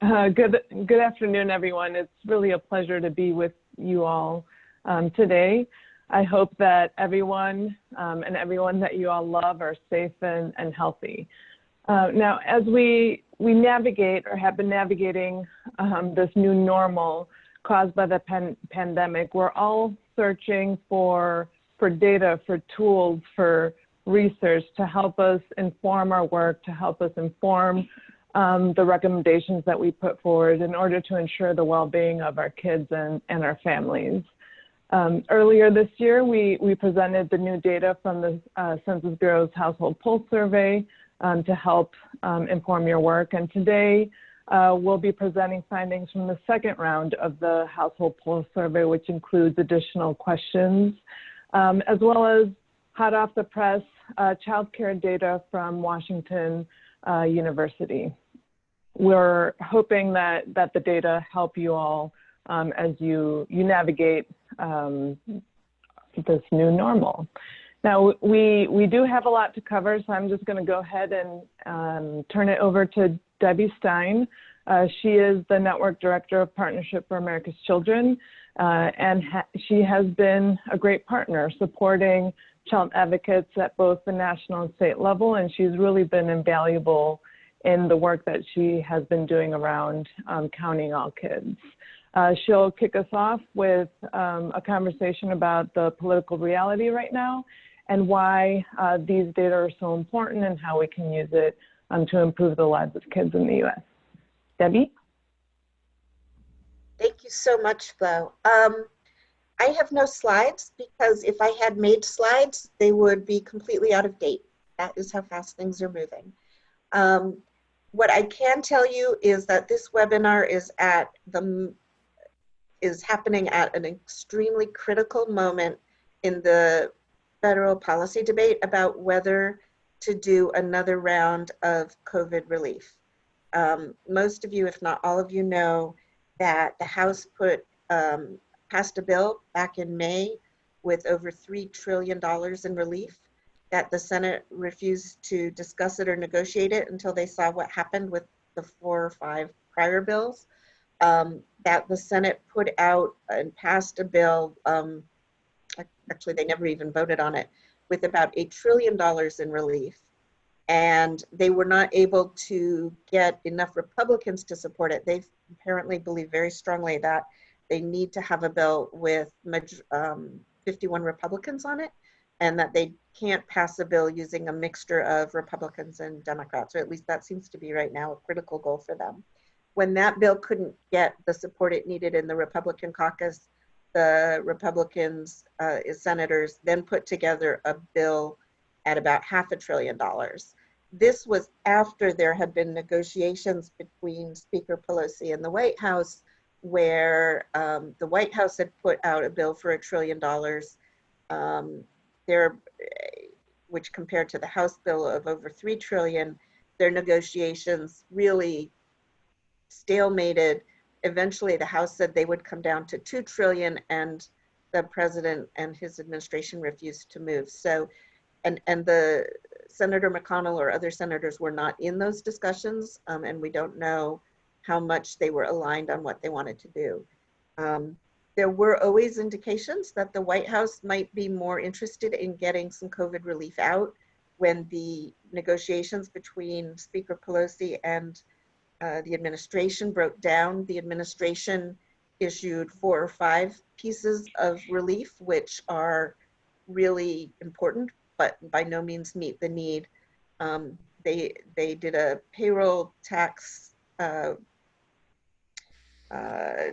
Good afternoon, everyone. It's really a pleasure to be with you all today. I hope that everyone and everyone that you all love are safe and healthy. Now, as we navigate or have been navigating this new normal caused by the pandemic, we're all searching for data, for tools, for research to help us inform our work, to help us inform the recommendations that we put forward in order to ensure the well-being of our kids and our families. Earlier this year, we presented the new data from the Census Bureau's Household Pulse Survey to help inform your work. And today, we'll be presenting findings from the second round of the Household Pulse Survey, which includes additional questions, as well as hot off the press child care data from Washington University. We're hoping that the data help you all as you navigate this new normal. Now, we do have a lot to cover, so I'm just going to go ahead and turn it over to Debbie Stein. She is the Network Director of Partnership for America's Children, and she has been a great partner supporting child advocates at both the national and state level, and she's really been invaluable in the work that she has been doing around counting all kids. She'll kick us off with a conversation about the political reality right now and why these data are so important and how we can use it to improve the lives of kids in the U.S. Debbie? Thank you so much, Flo. I have no slides because if I had made slides, they would be completely out of date. That is how fast things are moving. What I can tell you is that this webinar is happening at an extremely critical moment in the federal policy debate about whether to do another round of COVID relief. Most of you, if not all of you, know that the House passed a bill back in May with over $3 trillion in relief, that the Senate refused to discuss it or negotiate it until they saw what happened with the 4 or 5 prior bills, that the Senate put out and passed a bill, actually they never even voted on it, with about $8 trillion in relief. And they were not able to get enough Republicans to support it. They apparently believe very strongly that they need to have a bill with 51 Republicans on it, and that they can't pass a bill using a mixture of Republicans and Democrats, or at least that seems to be right now a critical goal for them. When that bill couldn't get the support it needed in the Republican caucus, the Republicans, senators, then put together a bill at about $500 billion. This was after there had been negotiations between Speaker Pelosi and the White House, where the White House had put out a bill for $1 trillion, which compared to the House bill of over $3 trillion, their negotiations really stalemated. Eventually, the House said they would come down to $2 trillion, and the president and his administration refused to move. So, and the Senator McConnell or other senators were not in those discussions, and we don't know how much they were aligned on what they wanted to do. There were always indications that the White House might be more interested in getting some COVID relief out. When the negotiations between Speaker Pelosi and the administration broke down, the administration issued 4 or 5 pieces of relief, which are really important, but by no means meet the need. They did a payroll tax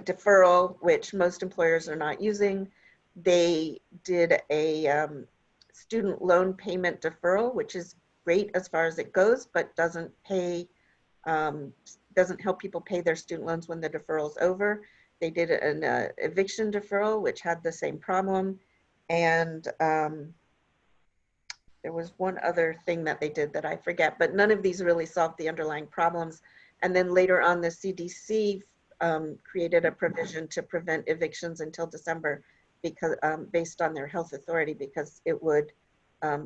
deferral, which most employers are not using. They did a student loan payment deferral, which is great as far as it goes, but doesn't help people pay their student loans when the deferral's over. They did an eviction deferral, which had the same problem. And there was one other thing that they did that I forget, but none of these really solved the underlying problems. And then later on, the CDC created a provision to prevent evictions until December, because based on their health authority, because it would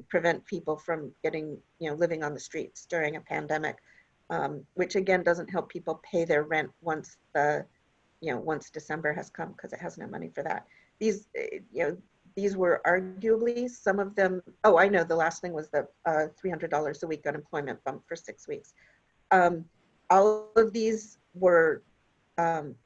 prevent people from living on the streets during a pandemic. which again doesn't help people pay their rent once once December has come, because it has no money for that. These were arguably some of them. Oh, I know. The last thing was the $300 a week unemployment bump for 6 weeks. All of these were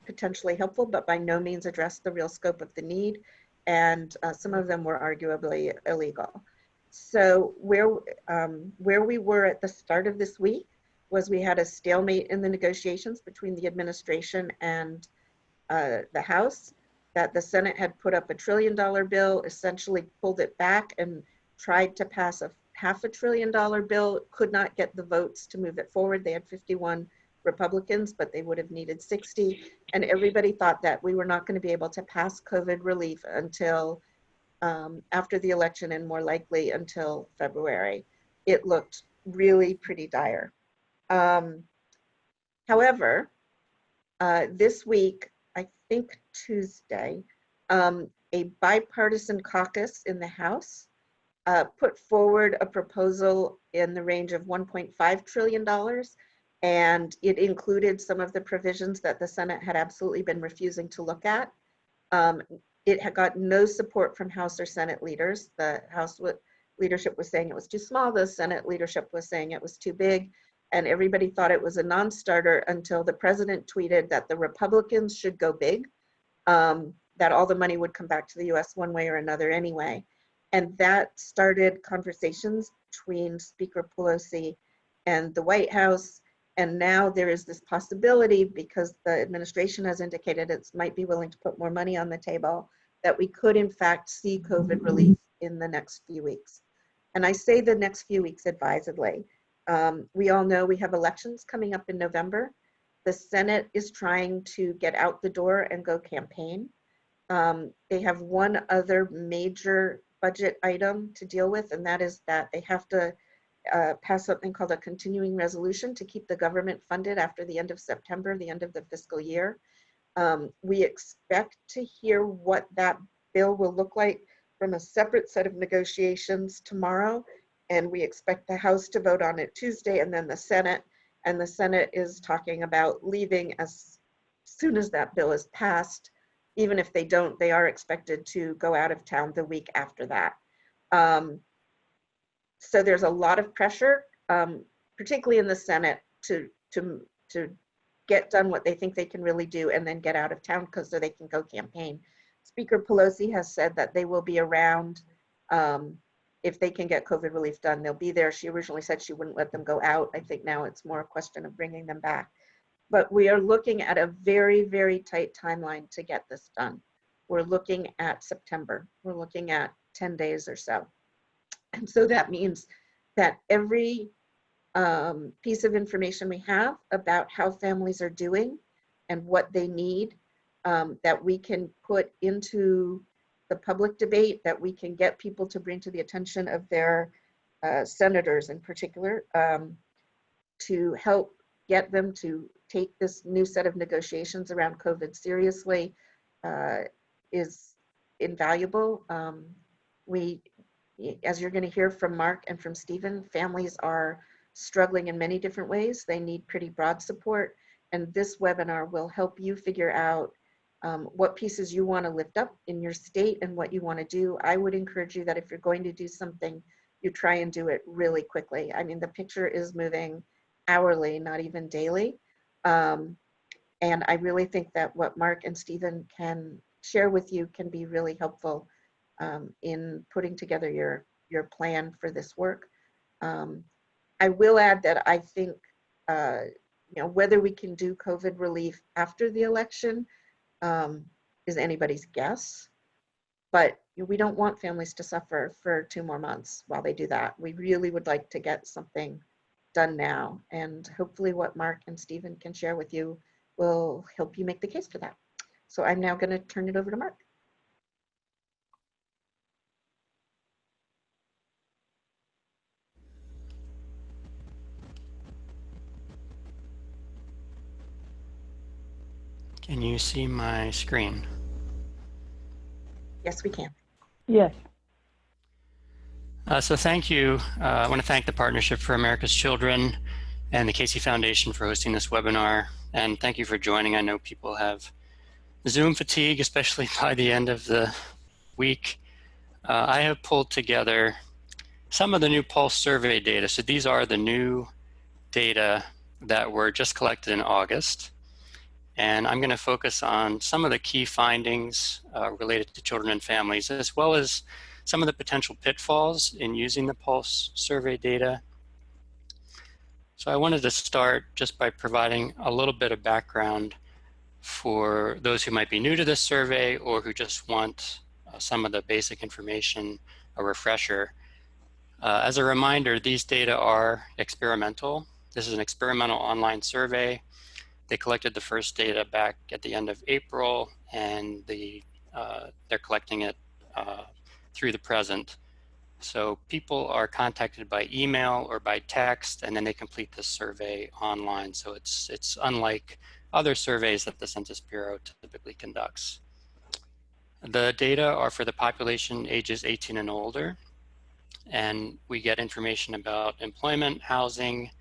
potentially helpful, but by no means addressed the real scope of the need. And some of them were arguably illegal. So where we were at the start of this week was we had a stalemate in the negotiations between the administration and the House, that the Senate had put up $1 trillion bill, essentially pulled it back and tried to pass a $500 billion bill, could not get the votes to move it forward. They had 51 Republicans, but they would have needed 60. And everybody thought that we were not going to be able to pass COVID relief until after the election, and more likely until February. It looked really pretty dire. However, this week, I think Tuesday, a bipartisan caucus in the House put forward a proposal in the range of $1.5 trillion. And it included some of the provisions that the Senate had absolutely been refusing to look at. It had got no support from House or Senate leaders. The House leadership was saying it was too small. The Senate leadership was saying it was too big. And everybody thought it was a non-starter until the president tweeted that the Republicans should go big, that all the money would come back to the US one way or another anyway. And that started conversations between Speaker Pelosi and the White House. And now there is this possibility, because the administration has indicated it might be willing to put more money on the table, that we could in fact see COVID relief in the next few weeks. And I say the next few weeks advisedly. We all know we have elections coming up in November. The Senate is trying to get out the door and go campaign. They have one other major budget item to deal with, and that is that they have to pass something called a continuing resolution to keep the government funded after the end of September, the end of the fiscal year. We expect to hear what that bill will look like from a separate set of negotiations tomorrow. And we expect the House to vote on it Tuesday, and then the Senate. And the Senate is talking about leaving as soon as that bill is passed. Even if they don't, they are expected to go out of town the week after that. So there's a lot of pressure, particularly in the Senate, to get done what they think they can really do and then get out of town so they can go campaign. Speaker Pelosi has said that they will be around. If they can get COVID relief done, they'll be there. She originally said she wouldn't let them go out. I think now it's more a question of bringing them back. But we are looking at a very, very tight timeline to get this done. We're looking at September. We're looking at 10 days or so. And so that means that every piece of information we have about how families are doing and what they need, that we can put into the public debate, that we can get people to bring to the attention of their senators in particular, to help get them to take this new set of negotiations around COVID seriously, is invaluable. As you're going to hear from Mark and from Stephen, families are struggling in many different ways. They need pretty broad support, and this webinar will help you figure out what pieces you want to lift up in your state and what you want to do. I would encourage you that if you're going to do something, you try and do it really quickly. I mean, the picture is moving hourly, not even daily. And I really think that what Mark and Stephen can share with you can be really helpful in putting together your plan for this work. I will add that I think whether we can do COVID relief after the election is anybody's guess, but we don't want families to suffer for 2 more months while they do that. We really would like to get something done now, and hopefully what Mark and Stephen can share with you will help you make the case for that. So I'm now going to turn it over to Mark. Can you see my screen? Yes, we can. Yes. So thank you. I want to thank the Partnership for America's Children and the Casey Foundation for hosting this webinar. And thank you for joining. I know people have Zoom fatigue, especially by the end of the week. I have pulled together some of the new Pulse survey data. So these are the new data that were just collected in August. And I'm going to focus on some of the key findings related to children and families, as well as some of the potential pitfalls in using the Pulse survey data. So I wanted to start just by providing a little bit of background for those who might be new to this survey or who just want some of the basic information, a refresher. As a reminder, these data are experimental. This is an experimental online survey. They collected the first data back at the end of April, and they're collecting it through the present. So people are contacted by email or by text, and then they complete this survey online. So it's unlike other surveys that the Census Bureau typically conducts. The data are for the population ages 18 and older, and we get information about employment, housing,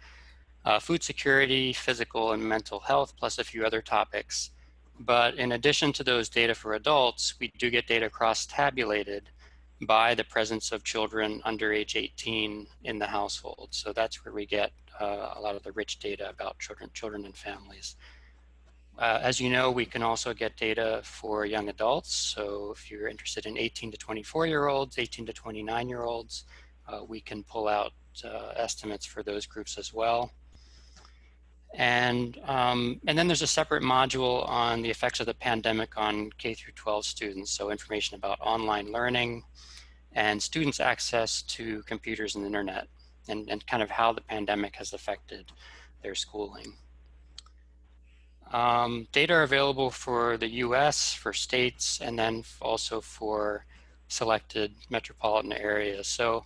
food security, physical and mental health, plus a few other topics. But in addition to those data for adults, we do get data cross-tabulated by the presence of children under age 18 in the household. So that's where we get a lot of the rich data about children and families. As you know, we can also get data for young adults. So if you're interested in 18 to 24-year-olds, 18 to 29-year-olds, we can pull out estimates for those groups as well. And then there's a separate module on the effects of the pandemic on K through 12 students. So information about online learning and students' access to computers and the internet, and kind of how the pandemic has affected their schooling. Data are available for the US, for states, and then also for selected metropolitan areas. So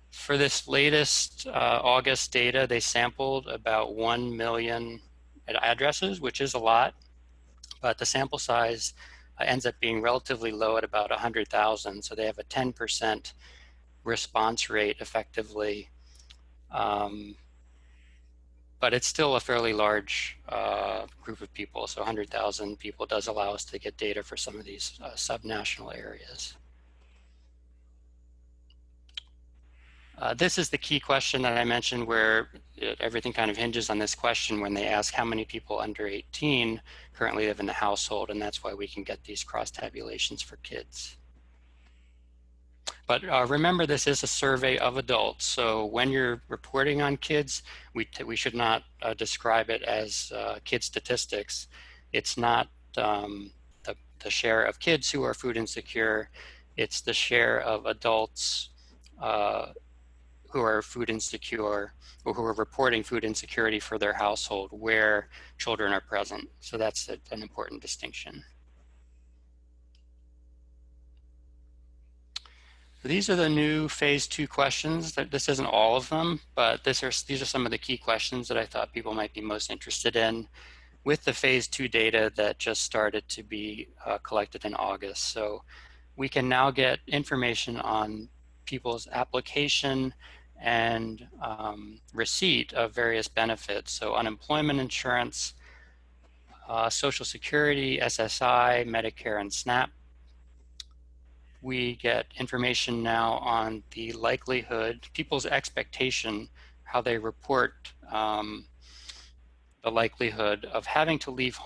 for this latest August data, they sampled about 1 million addresses, which is a lot, but the sample size ends up being relatively low at about 100,000. So they have a 10% response rate effectively. But it's still a fairly large group of people. So 100,000 people does allow us to get data for some of these subnational areas. This is the key question that I mentioned, where everything kind of hinges on this question when they ask how many people under 18 currently live in the household, and that's why we can get these cross tabulations for kids. But remember, this is a survey of adults, so when you're reporting on kids, we should not describe it as kid statistics. It's not the share of kids who are food insecure, it's the share of adults who are food insecure or who are reporting food insecurity for their household where children are present. So that's an important distinction. These are the new phase 2 questions. This isn't all of them, but these are some of the key questions that I thought people might be most interested in with the phase 2 data that just started to be collected in August. So we can now get information on people's application and receipt of various benefits. So unemployment insurance, Social Security, SSI, Medicare, and SNAP. We get information now on the likelihood, people's expectation, how they report the likelihood of having to leave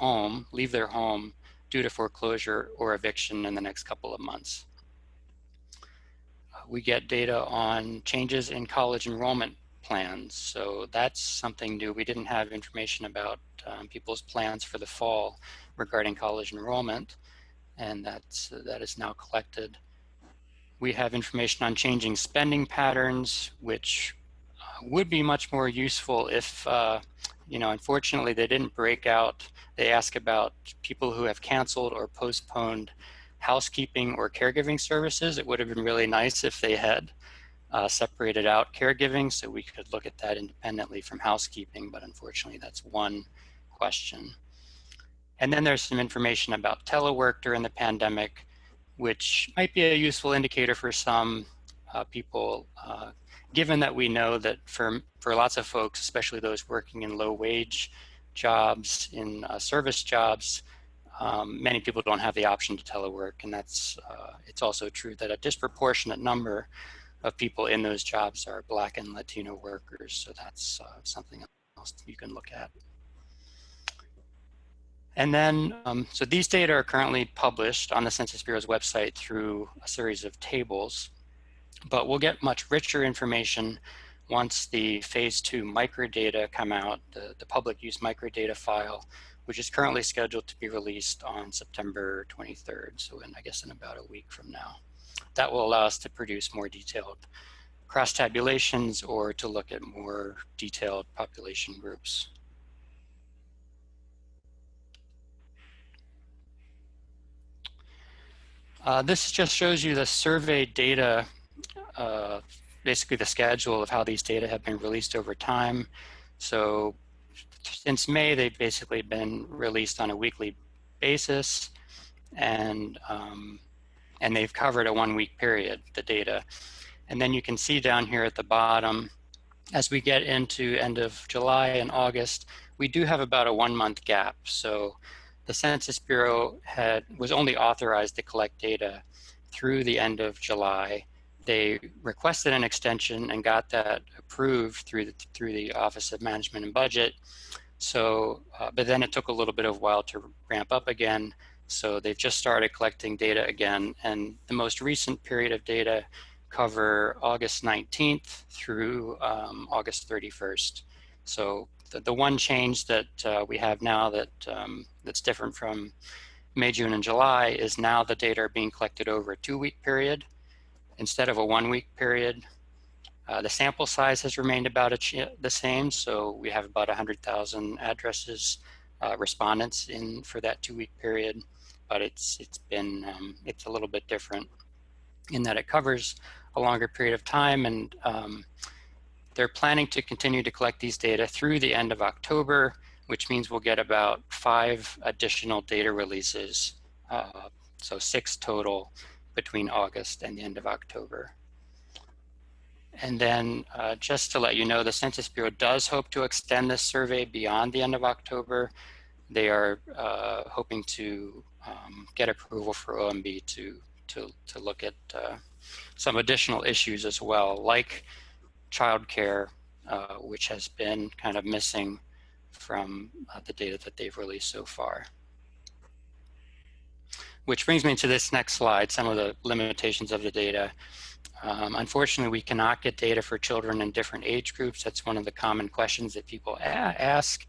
their home due to foreclosure or eviction in the next couple of months. We get data on changes in college enrollment plans. So that's something new. We didn't have information about people's plans for the fall regarding college enrollment, and that is now collected. We have information on changing spending patterns, which would be much more useful if, unfortunately they didn't break out. They ask about people who have canceled or postponed housekeeping or caregiving services. It would have been really nice if they had separated out caregiving so we could look at that independently from housekeeping, but unfortunately that's one question. And then there's some information about telework during the pandemic, which might be a useful indicator for some people given that we know that for lots of folks, especially those working in low wage jobs, in service jobs, many people don't have the option to telework, and it's also true that a disproportionate number of people in those jobs are Black and Latino workers, so that's something else you can look at. And then, so these data are currently published on the Census Bureau's website through a series of tables, but we'll get much richer information once the phase 2 microdata come out, the public use microdata file, which is currently scheduled to be released on September 23rd, so I guess in about a week from now. That will allow us to produce more detailed cross tabulations or to look at more detailed population groups. This just shows you the survey data, basically the schedule of how these data have been released over time. So since May, they've basically been released on a weekly basis, and they've covered a 1-week period, the data. And then you can see down here at the bottom, as we get into end of July and August, we do have about a 1-month gap. So the Census Bureau was only authorized to collect data through the end of July. They requested an extension and got that approved through the Office of Management and Budget. So, but then it took a little bit of a while to ramp up again. So they've just started collecting data again, and the most recent period of data cover August 19th through August 31st. So the one change that we have now that's different from May, June, and July is now the data are being collected over a 2-week period instead of a 1-week period. The sample size has remained about the same, so we have about 100,000 addresses, respondents in for that 2-week period, but it's a little bit different in that it covers a longer period of time, and they're planning to continue to collect these data through the end of October, which means we'll get about 5 additional data releases, so 6 total between August and the end of October. And then just to let you know, the Census Bureau does hope to extend this survey beyond the end of October. They are hoping to get approval for OMB to look at some additional issues as well, like childcare, which has been kind of missing from the data that they've released so far. Which brings me to this next slide, some of the limitations of the data. Unfortunately, we cannot get data for children in different age groups. That's one of the common questions that people ask.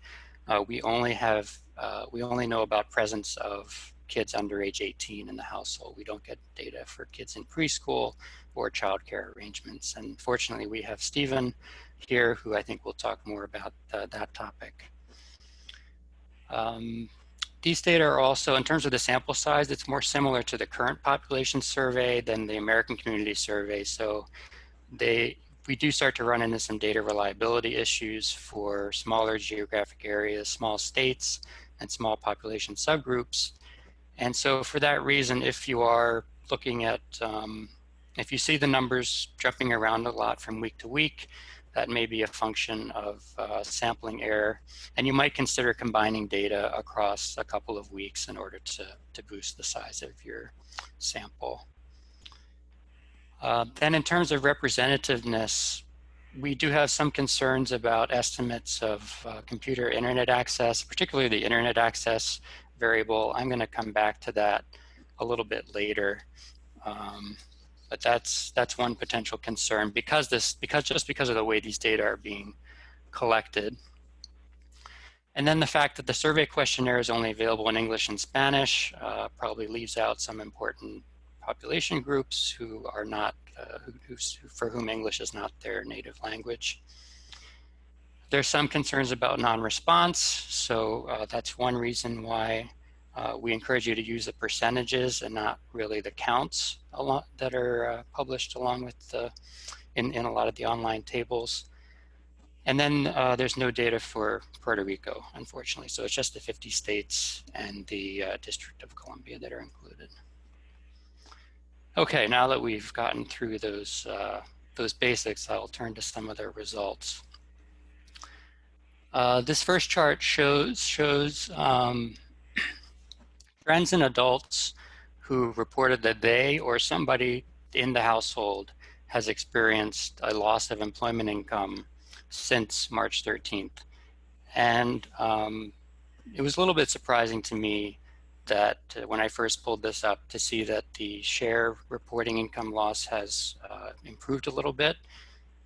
We only know about presence of kids under age 18 in the household. We don't get data for kids in preschool or childcare arrangements. And fortunately, we have Stephen here, who I think will talk more about that topic. These data are also, in terms of the sample size, it's more similar to the current population survey than the American Community Survey. So we do start to run into some data reliability issues for smaller geographic areas, small states, and small population subgroups. And so for that reason, if you are looking at, if you see the numbers jumping around a lot from week to week, that may be a function of sampling error. And you might consider combining data across a couple of weeks in order to boost the size of your sample. Then in terms of representativeness, we do have some concerns about estimates of computer internet access, particularly the internet access variable. I'm going to come back to that a little bit later. But that's one potential concern because of the way these data are being collected. And then the fact that the survey questionnaire is only available in English and Spanish probably leaves out some important population groups who are not, for whom English is not their native language. There's some concerns about non-response, so that's one reason why we encourage you to use the percentages and not really the counts that are published along with in a lot of the online tables. And then there's no data for Puerto Rico, unfortunately. So it's just the 50 states and the District of Columbia that are included. Okay, now that we've gotten through those those basics, I'll turn to some of their results. This first chart shows trends in adults who reported that they or somebody in the household has experienced a loss of employment income since March 13th. And it was a little bit surprising to me that when I first pulled this up, to see that the share reporting income loss has improved a little bit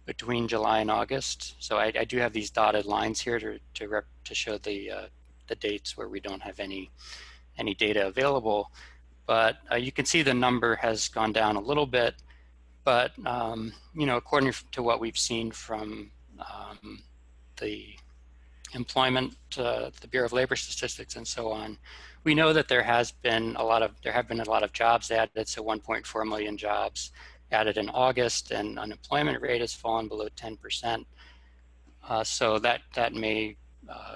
between July and August. So I do have these dotted lines here to show the dates where we don't have any data available. But you can see the number has gone down a little bit. But you know, according to what we've seen from the employment, the Bureau of Labor Statistics, and so on, we know that there have been a lot of jobs added. So 1.4 million jobs added in August, and unemployment rate has fallen below 10%. So that may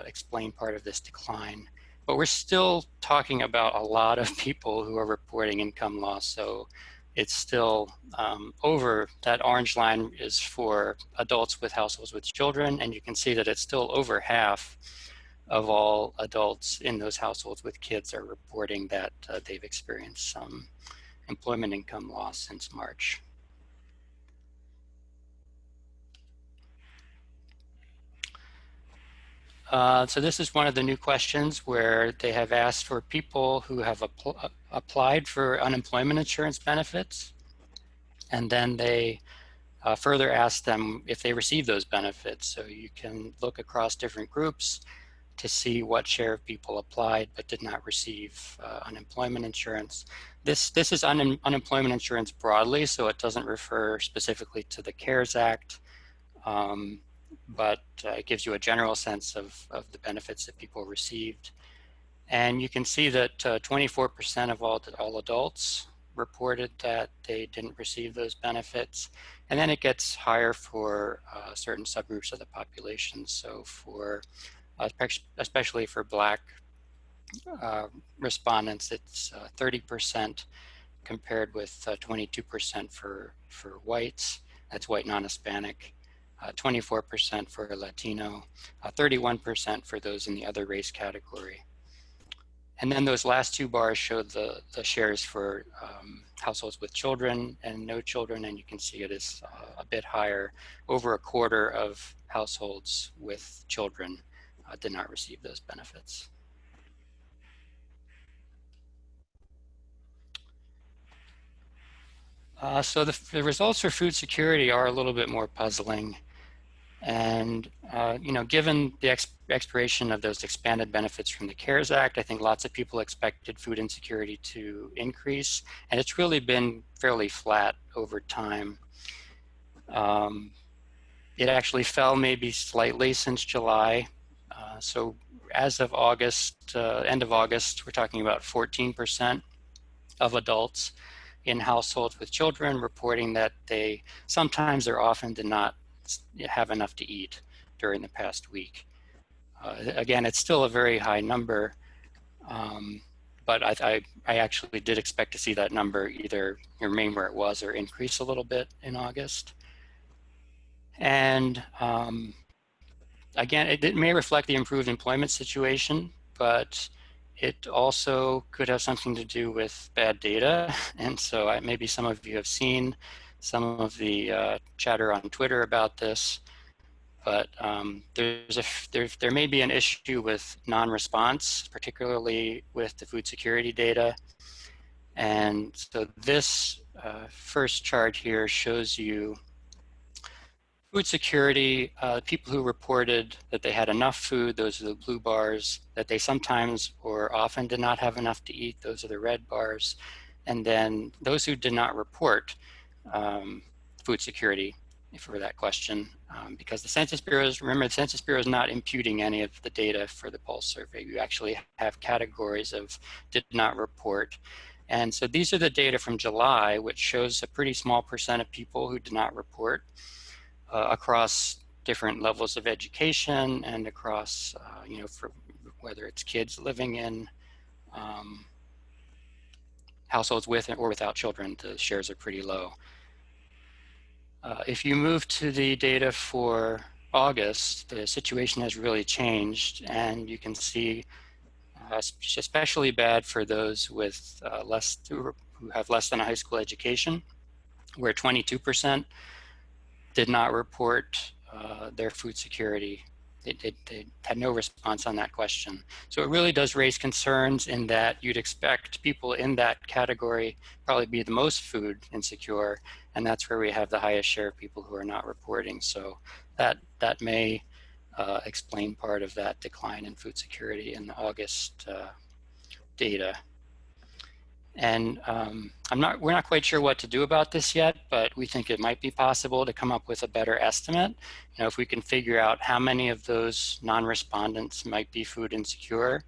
explain part of this decline. But we're still talking about a lot of people who are reporting income loss. So it's still over, that orange line is for adults with households with children, and you can see that it's still over half of all adults in those households with kids are reporting that they've experienced some employment income loss since March. So this is one of the new questions where they have asked for people who have applied for unemployment insurance benefits, and then they further ask them if they receive those benefits. So you can look across different groups to see what share of people applied but did not receive unemployment insurance. This is unemployment insurance broadly, so it doesn't refer specifically to the CARES Act. But it gives you a general sense of the benefits that people received. And you can see that 24% of all adults reported that they didn't receive those benefits. And then it gets higher for certain subgroups of the population. So for, especially for Black respondents, it's 30% compared with 22% for whites. That's white non-Hispanic. 24% for Latino, 31% for those in the other race category. And then those last two bars show the shares for households with children and no children, and you can see it is a bit higher. Over a quarter of households with children did not receive those benefits. So the results for food security are a little bit more puzzling. And, you know, given the expiration of those expanded benefits from the CARES Act, I think lots of people expected food insecurity to increase, and it's really been fairly flat over time. It actually fell maybe slightly since July. So as of August, end of August, we're talking about 14% of adults in households with children reporting that they sometimes or often did not have enough to eat during the past week. Again, it's still a very high number, but I actually did expect to see that number either remain where it was or increase a little bit in August. And again, it may reflect the improved employment situation, but it also could have something to do with bad data. And so maybe some of you have seen some of the chatter on Twitter about this, but there may be an issue with non-response, particularly with the food security data. And so this first chart here shows you food security, people who reported that they had enough food, those are the blue bars, that they sometimes or often did not have enough to eat, those are the red bars. And then those who did not report food security for that question, because the Census Bureau remember, the Census Bureau is not imputing any of the data for the pulse survey. You actually have categories of did not report. And so these are the data from July, which shows a pretty small percent of people who did not report across different levels of education and across, you know, for whether it's kids living in households with or without children, the shares are pretty low. If you move to the data for August, the situation has really changed, and you can see especially bad for those with who have less than a high school education, where 22% did not report their food security. They had no response on that question. So it really does raise concerns in that you'd expect people in that category probably be the most food insecure, and that's where we have the highest share of people who are not reporting. So that may explain part of that decline in food security in the August data. And we're not quite sure what to do about this yet, but we think it might be possible to come up with a better estimate. You know, if we can figure out how many of those non-respondents might be food insecure,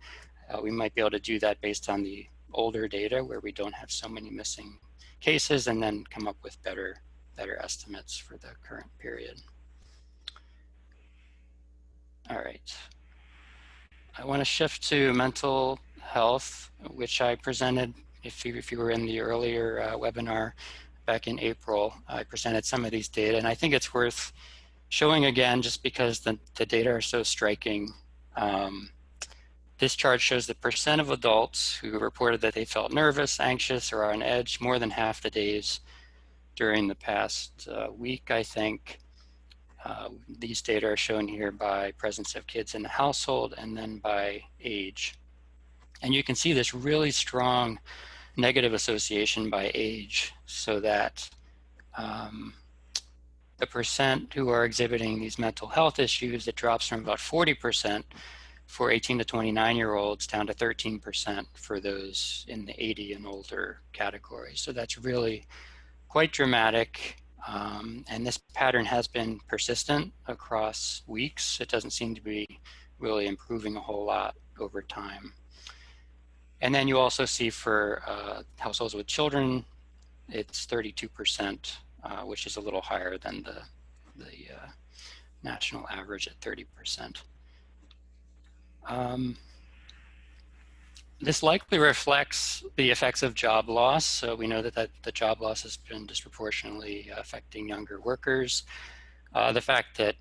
we might be able to do that based on the older data where we don't have so many missing cases, and then come up with better estimates for the current period. All right. I want to shift to mental health, which I presented. If you were in the earlier webinar back in April, I presented some of these data, and I think it's worth showing again just because the data are so striking. This chart shows the percent of adults who reported that they felt nervous, anxious, or on edge more than half the days during the past week, I think. These data are shown here by presence of kids in the household and then by age. And you can see this really strong negative association by age, so that the percent who are exhibiting these mental health issues, it drops from about 40% for 18 to 29-year-olds down to 13% for those in the 80 and older category. So that's really quite dramatic. And this pattern has been persistent across weeks. It doesn't seem to be really improving a whole lot over time. And then you also see for households with children, it's 32%, which is a little higher than the national average at 30%. This likely reflects the effects of job loss. So we know that the job loss has been disproportionately affecting younger workers. The fact that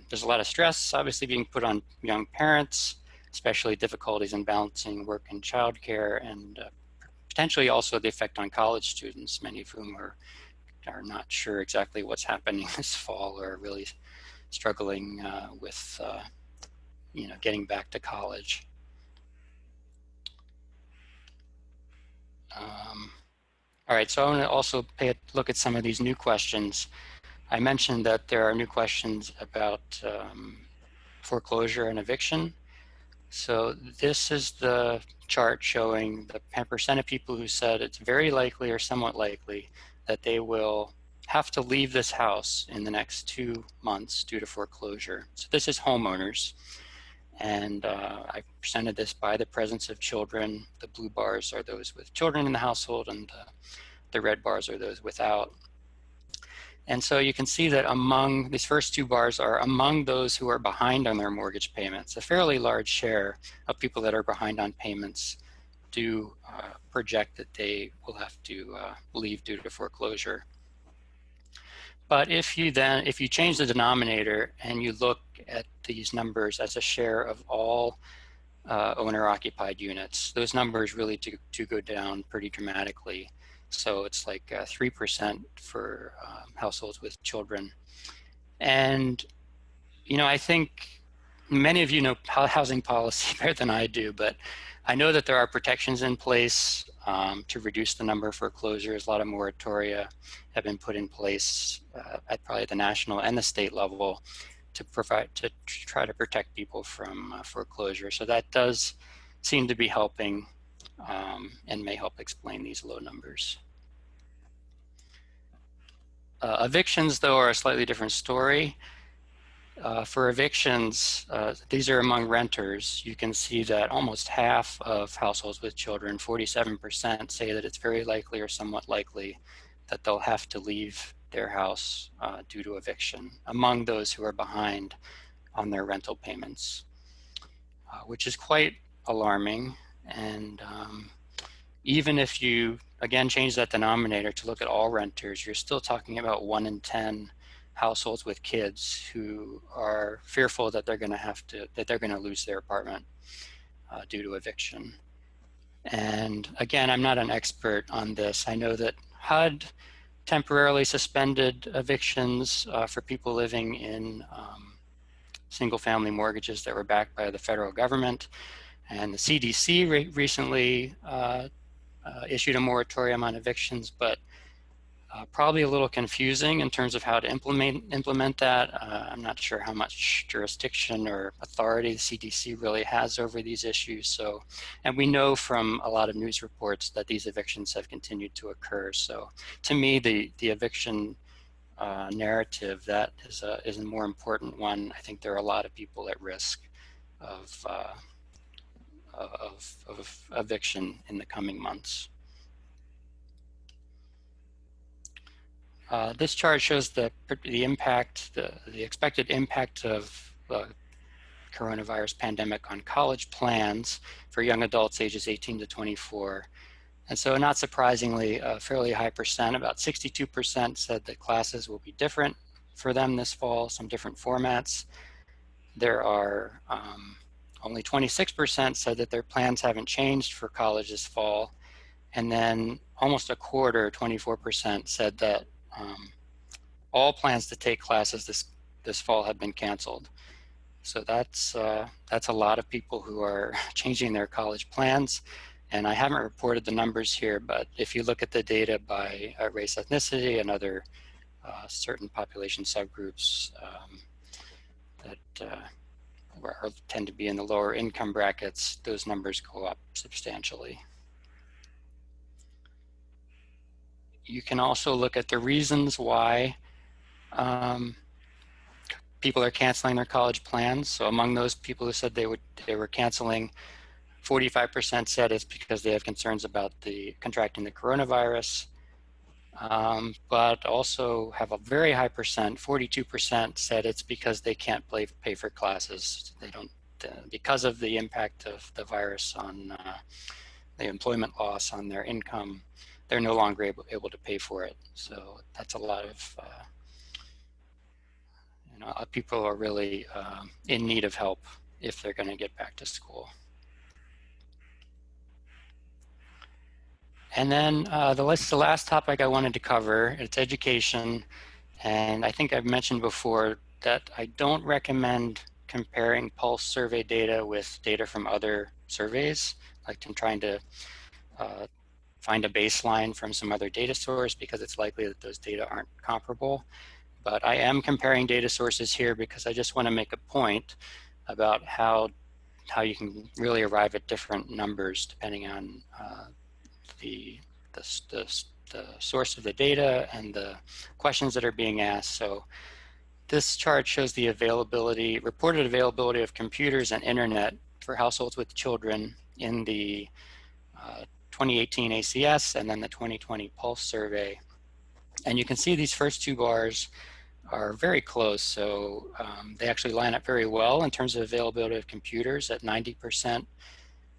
there's a lot of stress obviously being put on young parents, especially difficulties in balancing work and childcare, and potentially also the effect on college students, many of whom are not sure exactly what's happening this fall, or really struggling with getting back to college. All right, so I want to also look at some of these new questions. I mentioned that there are new questions about foreclosure and eviction. So this is the chart showing the percent of people who said it's very likely or somewhat likely that they will have to leave this house in the next 2 months due to foreclosure. So this is homeowners. And I presented this by the presence of children. The blue bars are those with children in the household, and the red bars are those without. And so you can see that among these first 2 bars are among those who are behind on their mortgage payments. A fairly large share of people that are behind on payments do project that they will have to leave due to foreclosure. But if you change the denominator and you look at these numbers as a share of all owner-occupied units, those numbers really do go down pretty dramatically. So it's like 3% for households with children. And, I think many of you know housing policy better than I do, but I know that there are protections in place to reduce the number of foreclosures. A lot of moratoria have been put in place at probably the national and the state level to try to protect people from foreclosure. So that does seem to be helping and may help explain these low numbers. Evictions, though, are a slightly different story. For evictions, these are among renters. You can see that almost half of households with children, 47%, say that it's very likely or somewhat likely that they'll have to leave their house due to eviction among those who are behind on their rental payments, which is quite alarming. And even if you again, change that denominator to look at all renters, you're still talking about 1 in 10 households with kids who are fearful that they're going to lose their apartment due to eviction. And again, I'm not an expert on this. I know that HUD temporarily suspended evictions for people living in single-family mortgages that were backed by the federal government. And the CDC recently issued a moratorium on evictions, but probably a little confusing in terms of how to implement that. I'm not sure how much jurisdiction or authority the CDC really has over these issues. So, and we know from a lot of news reports that these evictions have continued to occur. So to me, the eviction narrative, that is a more important one. I think there are a lot of people at risk of eviction in the coming months. This chart shows the impact, the expected impact of the coronavirus pandemic on college plans for young adults ages 18 to 24. And so not surprisingly, a fairly high percent, about 62% said that classes will be different for them this fall, some different formats. There are only 26% said that their plans haven't changed for college this fall. And then almost a quarter, 24%, said that all plans to take classes this fall have been canceled. So that's a lot of people who are changing their college plans. And I haven't reported the numbers here, but if you look at the data by race, ethnicity, and other certain population subgroups that tend to be in the lower income brackets, those numbers go up substantially. You can also look at the reasons why people are canceling their college plans. So among those people who said they were canceling, 45% said it's because they have concerns about contracting the coronavirus, but also have a very high percent, 42% said it's because they can't pay for classes. They don't, because of the impact of the virus on the employment loss on their income, they're no longer able to pay for it. So that's a lot of, people are really in need of help if they're going to get back to school. And then the last topic I wanted to cover, it's education. And I think I've mentioned before that I don't recommend comparing pulse survey data with data from other surveys, like I'm trying to find a baseline from some other data source, because it's likely that those data aren't comparable. But I am comparing data sources here because I just want to make a point about how you can really arrive at different numbers depending on the source of the data and the questions that are being asked. So this chart shows the reported availability of computers and internet for households with children in the 2018 ACS and then the 2020 Pulse survey. And you can see these first two bars are very close. So they actually line up very well in terms of availability of computers at 90%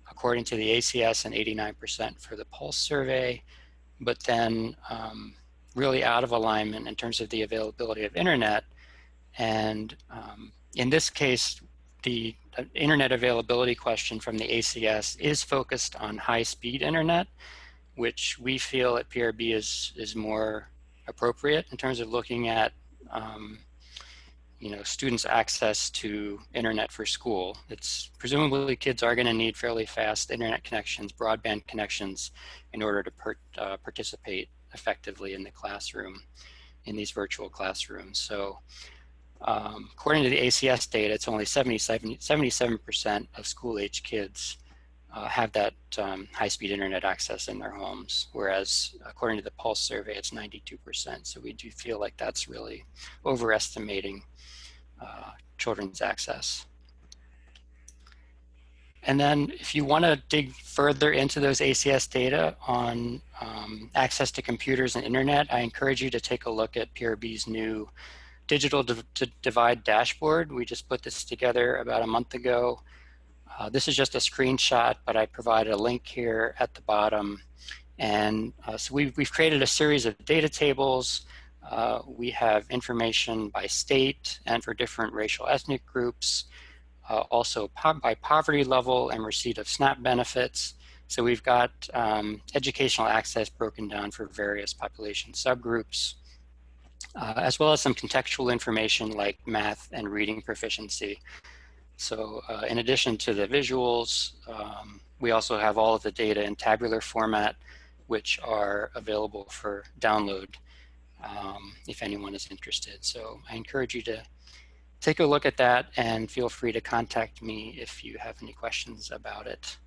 according to the ACS and 89% for the Pulse survey, but then really out of alignment in terms of the availability of internet. And in this case, the internet availability question from the ACS is focused on high-speed internet, which we feel at PRB is more appropriate in terms of looking at students' access to internet for school. It's presumably kids are going to need fairly fast internet connections, broadband connections, in order to participate effectively in the classroom, in these virtual classrooms. So according to the ACS data, it's only 77% of school-age kids have that high-speed internet access in their homes, whereas according to the Pulse survey, it's 92%. So we do feel like that's really overestimating children's access. And then if you want to dig further into those ACS data on access to computers and internet, I encourage you to take a look at PRB's new digital divide dashboard. We just put this together about a month ago. This is just a screenshot, but I provided a link here at the bottom And so we've created a series of data tables. We have information by state and for different racial ethnic groups, also by poverty level and receipt of SNAP benefits. So we've got educational access broken down for various population subgroups, as well as some contextual information like math and reading proficiency. So in addition to the visuals, we also have all of the data in tabular format, which are available for download if anyone is interested. So I encourage you to take a look at that and feel free to contact me if you have any questions about it.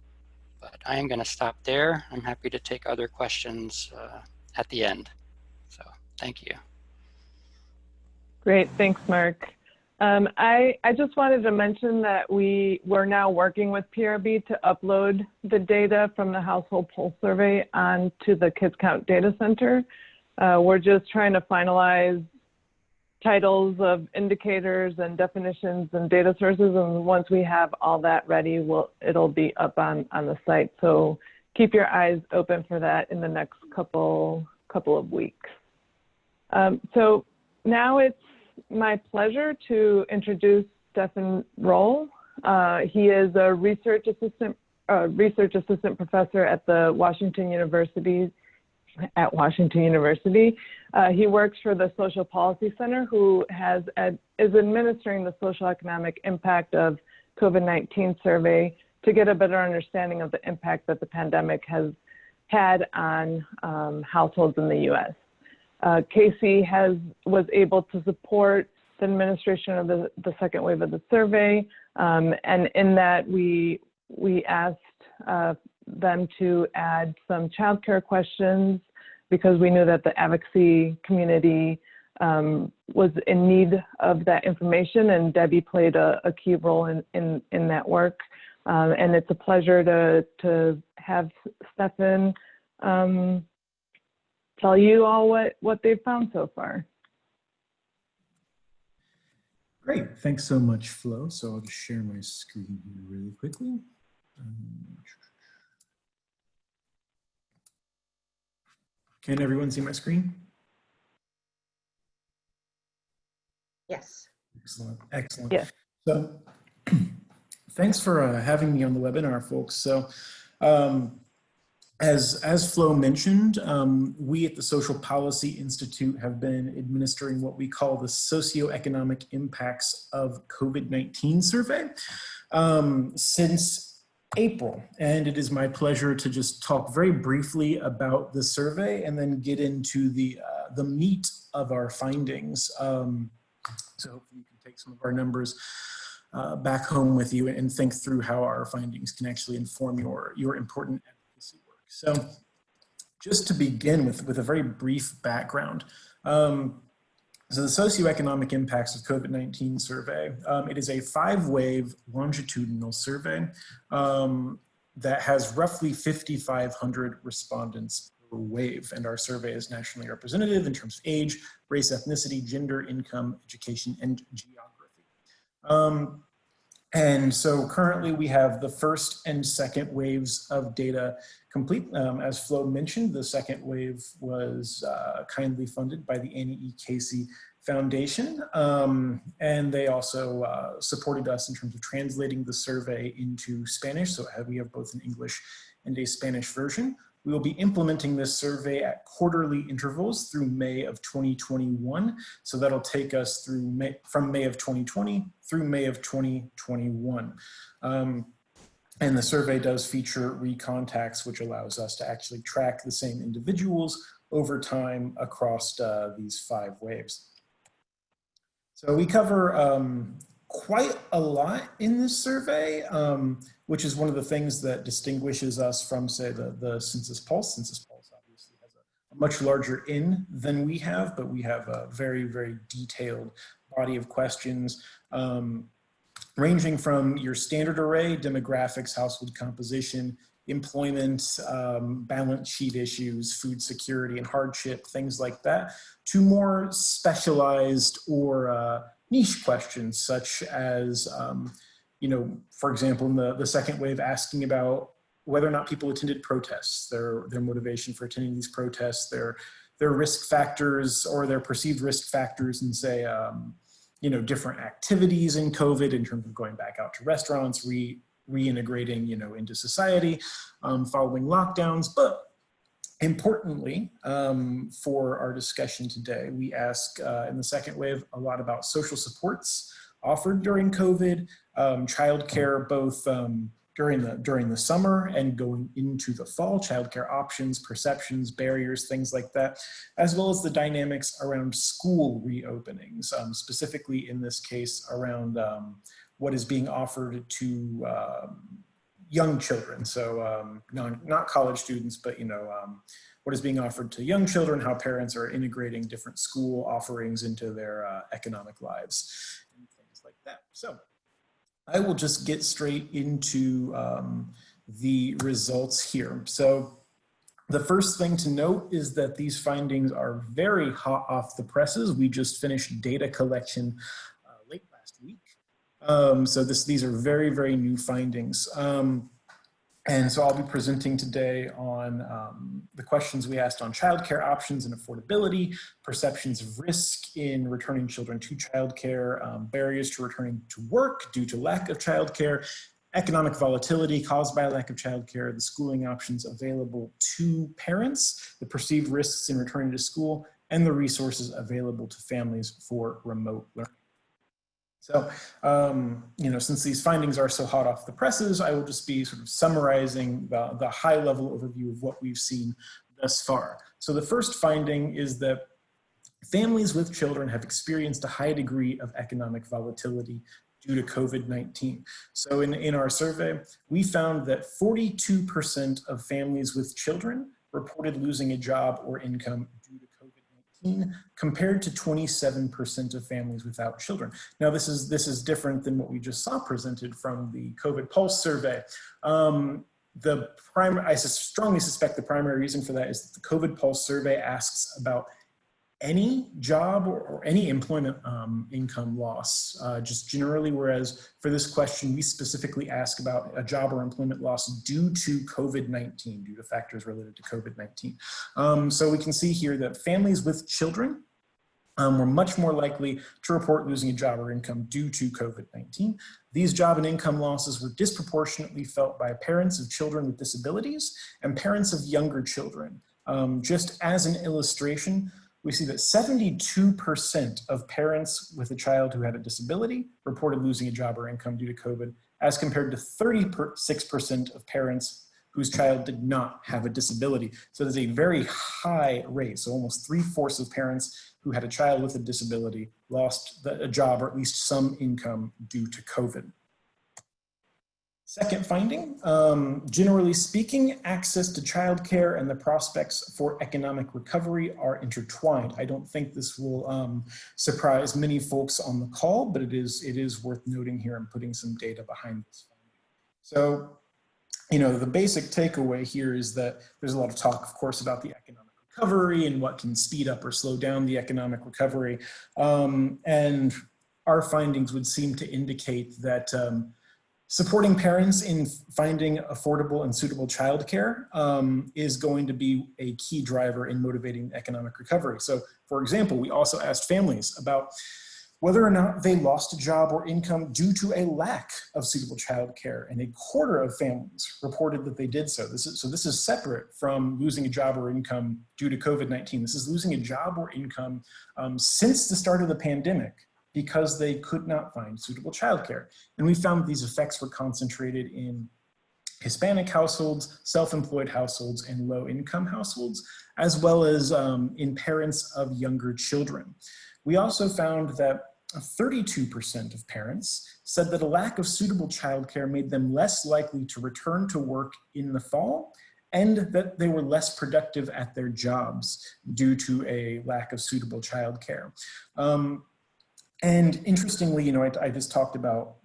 But I am going to stop there. I'm happy to take other questions at the end. So thank you. Great, thanks, Mark. I just wanted to mention that we're now working with PRB to upload the data from the household pulse survey onto the Kids Count data center. We're just trying to finalize titles of indicators and definitions and data sources, and once we have all that ready, it'll be up on the site. So keep your eyes open for that in the next couple of weeks. So now it's my pleasure to introduce Stefan Roll. He is a research assistant professor at the Washington University. He works for the Social Policy Center, who is administering the socioeconomic impact of COVID-19 survey to get a better understanding of the impact that the pandemic has had on households in the U.S. Casey was able to support the administration of the second wave of the survey, and in that we asked them to add some childcare questions because we knew that the advocacy community was in need of that information, and Debbie played a key role in that work. And it's a pleasure to have Stefan tell you all what they've found so far. Great, thanks so much, Flo. So I'll just share my screen here really quickly. Can everyone see my screen? Yes. Excellent, excellent. Yeah. So thanks for having me on the webinar, folks. So as Flo mentioned, we at the Social Policy Institute have been administering what we call the Socioeconomic Impacts of COVID-19 survey since April, and it is my pleasure to just talk very briefly about the survey and then get into the meat of our findings. So hopefully you can take some of our numbers back home with you and think through how our findings can actually inform your important advocacy work. So just to begin with a very brief background. So the Socioeconomic Impacts of COVID-19 survey, it is a 5-wave longitudinal survey that has roughly 5,500 respondents per wave. And our survey is nationally representative in terms of age, race, ethnicity, gender, income, education, and geography. And so currently we have the first and second waves of data complete. As Flo mentioned, the second wave was kindly funded by the Annie E. Casey Foundation. And they also supported us in terms of translating the survey into Spanish. So we have both an English and a Spanish version. We will be implementing this survey at quarterly intervals through May of 2021. So that'll take us through from May of 2020 through May of 2021. And the survey does feature recontacts, which allows us to actually track the same individuals over time across these 5 waves. So we cover quite a lot in this survey, which is one of the things that distinguishes us from, say, the Census Pulse. Census Pulse obviously has a much larger N than we have, but we have a very, very detailed body of questions, ranging from your standard array, demographics, household composition, employment, balance sheet issues, food security and hardship, things like that, to more specialized or niche questions such as, you know, for example, in the second wave, asking about whether or not people attended protests, their motivation for attending these protests, their risk factors or their perceived risk factors in, say, different activities in COVID in terms of going back out to restaurants, reintegrating, into society following lockdowns. But importantly, for our discussion today, we ask in the second wave a lot about social supports offered during COVID, childcare, both during the summer and going into the fall, childcare options, perceptions, barriers, things like that, as well as the dynamics around school reopenings, specifically in this case around what is being offered to young children. So not college students, but what is being offered to young children, how parents are integrating different school offerings into their economic lives and things like that. So I will just get straight into the results here. So the first thing to note is that these findings are very hot off the presses. We just finished data collection late last week. So these are very, very new findings. And so I'll be presenting today on the questions we asked on childcare options and affordability, perceptions of risk in returning children to childcare, barriers to returning to work due to lack of childcare, economic volatility caused by a lack of childcare, the schooling options available to parents, the perceived risks in returning to school, and the resources available to families for remote learning. So, since these findings are so hot off the presses, I will just be sort of summarizing the high-level overview of what we've seen thus far. So the first finding is that families with children have experienced a high degree of economic volatility due to COVID-19. So in our survey, we found that 42% of families with children reported losing a job or income due to COVID-19, compared to 27% of families without children. Now, this is different than what we just saw presented from the COVID Pulse survey. I strongly suspect the primary reason for that is that the COVID Pulse survey asks about any job or any employment income loss, just generally, whereas for this question, we specifically ask about a job or employment loss due to COVID-19, due to factors related to COVID-19. So we can see here that families with children were much more likely to report losing a job or income due to COVID-19. These job and income losses were disproportionately felt by parents of children with disabilities and parents of younger children. Just as an illustration, we see that 72% of parents with a child who had a disability reported losing a job or income due to COVID, as compared to 36% of parents whose child did not have a disability. So there's a very high rate. So almost 3/4 of parents who had a child with a disability lost a job or at least some income due to COVID. Second finding, generally speaking, access to childcare and the prospects for economic recovery are intertwined. I don't think this will surprise many folks on the call, but it is worth noting here and putting some data behind this finding. So, the basic takeaway here is that there's a lot of talk, of course, about the economic recovery and what can speed up or slow down the economic recovery. And our findings would seem to indicate that supporting parents in finding affordable and suitable childcare is going to be a key driver in motivating economic recovery. So, for example, we also asked families about whether or not they lost a job or income due to a lack of suitable childcare, and 1/4 of families reported that they did so. This is separate from losing a job or income due to COVID-19. This is losing a job or income since the start of the pandemic, because they could not find suitable childcare. And we found these effects were concentrated in Hispanic households, self-employed households, and low-income households, as well as in parents of younger children. We also found that 32% of parents said that a lack of suitable childcare made them less likely to return to work in the fall, and that they were less productive at their jobs due to a lack of suitable childcare. And interestingly, I just talked about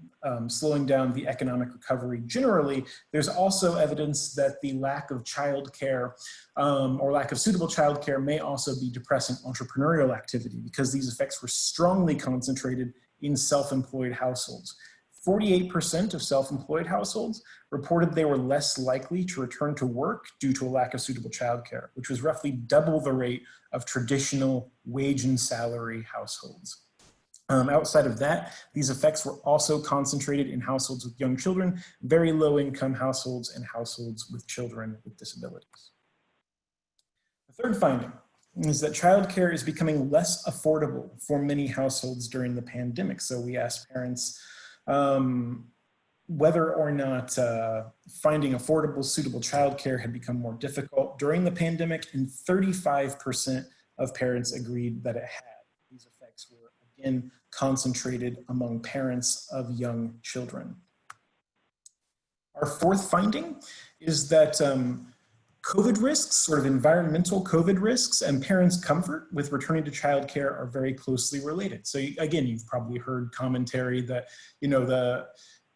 slowing down the economic recovery generally. There's also evidence that the lack of childcare or lack of suitable childcare may also be depressing entrepreneurial activity, because these effects were strongly concentrated in self-employed households. 48% of self-employed households reported they were less likely to return to work due to a lack of suitable childcare, which was roughly double the rate of traditional wage and salary households. Outside of that, these effects were also concentrated in households with young children, very low income households, and households with children with disabilities. The third finding is that childcare is becoming less affordable for many households during the pandemic. So we asked parents whether or not finding affordable, suitable childcare had become more difficult during the pandemic, and 35% of parents agreed that it had. These effects were again concentrated among parents of young children. Our fourth finding is that COVID risks, sort of environmental COVID risks, and parents' comfort with returning to childcare are very closely related. So again, you've probably heard commentary that, you know,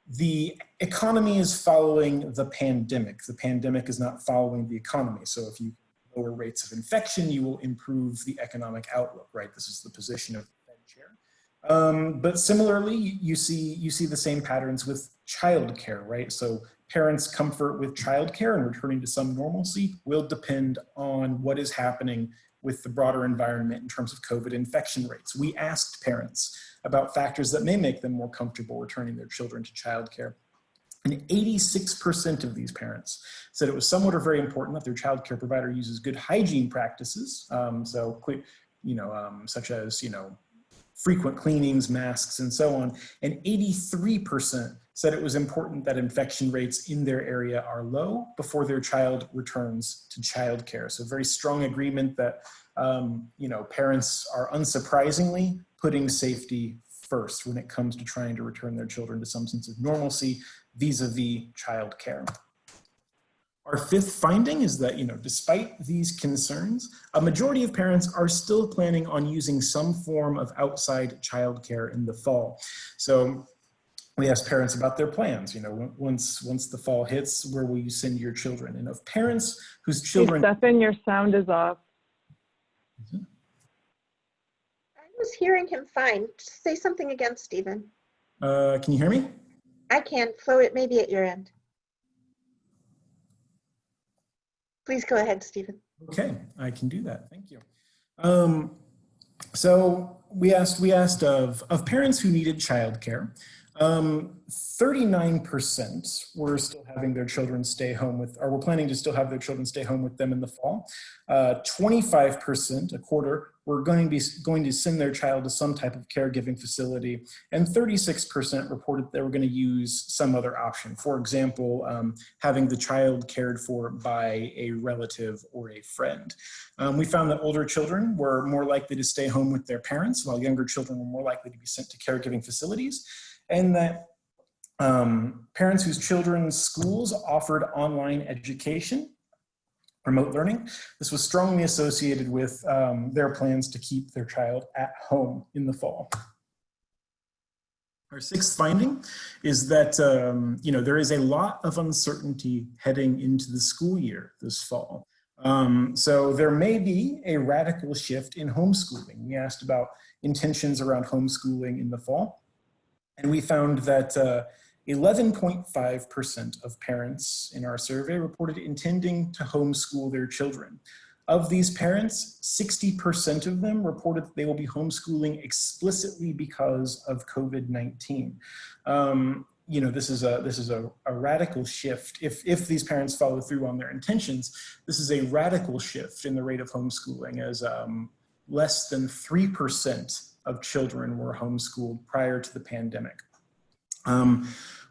the economy is following the pandemic. The pandemic is not following the economy. So if you lower rates of infection, you will improve the economic outlook, right? This is the position of the Fed chair. But similarly, you see the same patterns with childcare, right? So parents' comfort with childcare and returning to some normalcy will depend on what is happening with the broader environment in terms of COVID infection rates. We asked parents about factors that may make them more comfortable returning their children to childcare. And 86% of these parents said it was somewhat or very important that their childcare provider uses good hygiene practices, such as, frequent cleanings, masks, and so on. And 83% said it was important that infection rates in their area are low before their child returns to childcare. So very strong agreement that, parents are unsurprisingly putting safety first when it comes to trying to return their children to some sense of normalcy vis-a-vis childcare. Our fifth finding is that, despite these concerns, a majority of parents are still planning on using some form of outside childcare in the fall. So we asked parents about their plans. Once the fall hits, where will you send your children? And of parents whose children— Hey, Stephen, your sound is off. I was hearing him fine. Just say something again, Stephen. Can you hear me? I can. Flo, it may be at your end. Please go ahead, Stephen. Okay, I can do that. Thank you. So we asked of parents who needed childcare. 39% were still having their children stay home with, or were planning to still have their children stay home with them in the fall. 25%, a quarter, were going to send their child to some type of caregiving facility, and 36% reported they were going to use some other option. For example, having the child cared for by a relative or a friend. We found that older children were more likely to stay home with their parents, while younger children were more likely to be sent to caregiving facilities, and that parents whose children's schools offered online education, remote learning, this was strongly associated with their plans to keep their child at home in the fall. Our sixth finding is that there is a lot of uncertainty heading into the school year this fall. So there may be a radical shift in homeschooling. We asked about intentions around homeschooling in the fall, and we found that 11.5% of parents in our survey reported intending to homeschool their children. Of these parents, 60% of them reported that they will be homeschooling explicitly because of COVID-19. This is a radical shift. If these parents follow through on their intentions, this is a radical shift in the rate of homeschooling, as less than 3% of children were homeschooled prior to the pandemic.